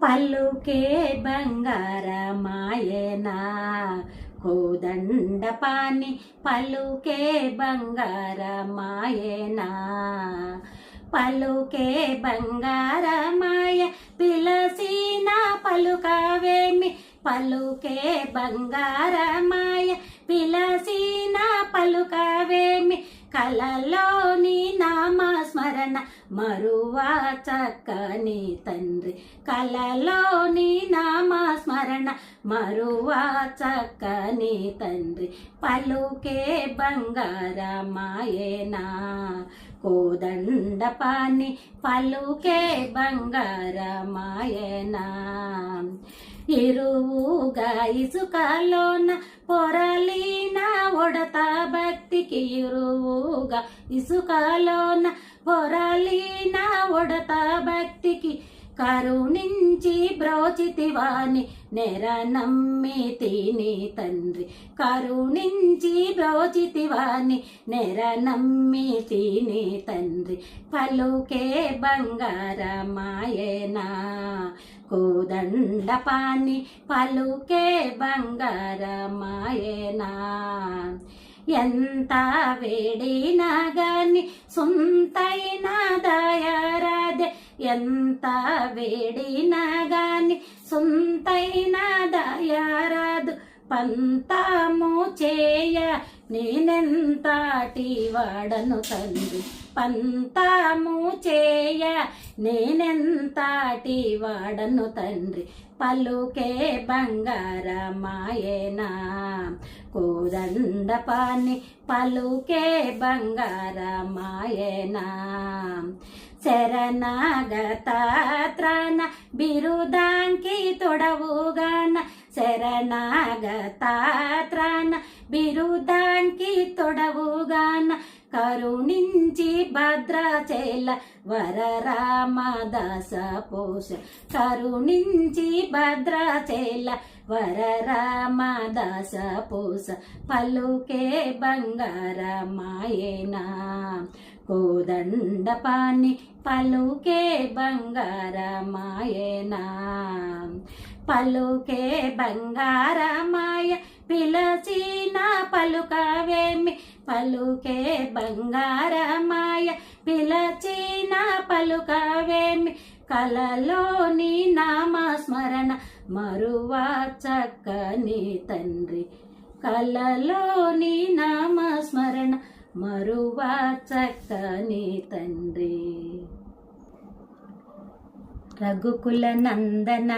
పలుకే బంగారమాయనా కోదండపాణి పలుకే బంగారమాయనా పలుకే బంగారమాయ పిలసిన పలుకవేమి పలుకే బంగారమాయ పిలసిన పలుకవేమి కలలోని నామస్మరణ మరువా చక్కని తండ్రి కలలోని నామస్మరణ మరువా చక్కని తండ్రి పలుకే బంగారమాయనా కోదండపాణి పలుకే బంగారమాయనా ఇరువుగా ఇసుకలోన పొరలిన ఉడత భక్తికి ఇరువుగా ఇసుకలోన పొరలిన ఉడత భక్తికి కరుణించి బ్రోచితివాని నెర నమ్మి తిని తండ్రి కరుణించి బ్రోచితివాని నెర నమ్మి తిని తండ్రి పలుకే బంగారమాయనా కోదండపాణి పలుకే బంగారమాయనా ఎంత వేడినా గాని సొంతైన దయారాధే ఎంత వేడినా గాని సొంతైన దయారాదు పంతాము చేయ నేనెంతటి వాడను తండ్రి పంతాము చేయ నేనెంతటి వాడను తండ్రి పలుకే బంగారమాయనా కోదండపాణి పలుకే బంగారమాయనా శరణాగత త్రాణ బిరుదాంకి తొడవుగాన శరణాగత త్రాణ బిరుదాంకి తొడవుగాన కరుణించి భద్రాచల వరరామదాస పోష కరుణించి భద్రాచల వరరామదాస పోష పలుకే బంగారమాయనా కోదండపాణి పలుకే బంగారమాయనా పలుకే బంగారమాయ పిలచిన పలుకవేమి పలుకే బంగారమాయ పిలచిన పలుకవేమి కలలోని నామస్మరణ మరువా చక్కని తండ్రి కలలోని నామస్మరణ మరువా చక్కని తండ్రి రఘుకుల నందన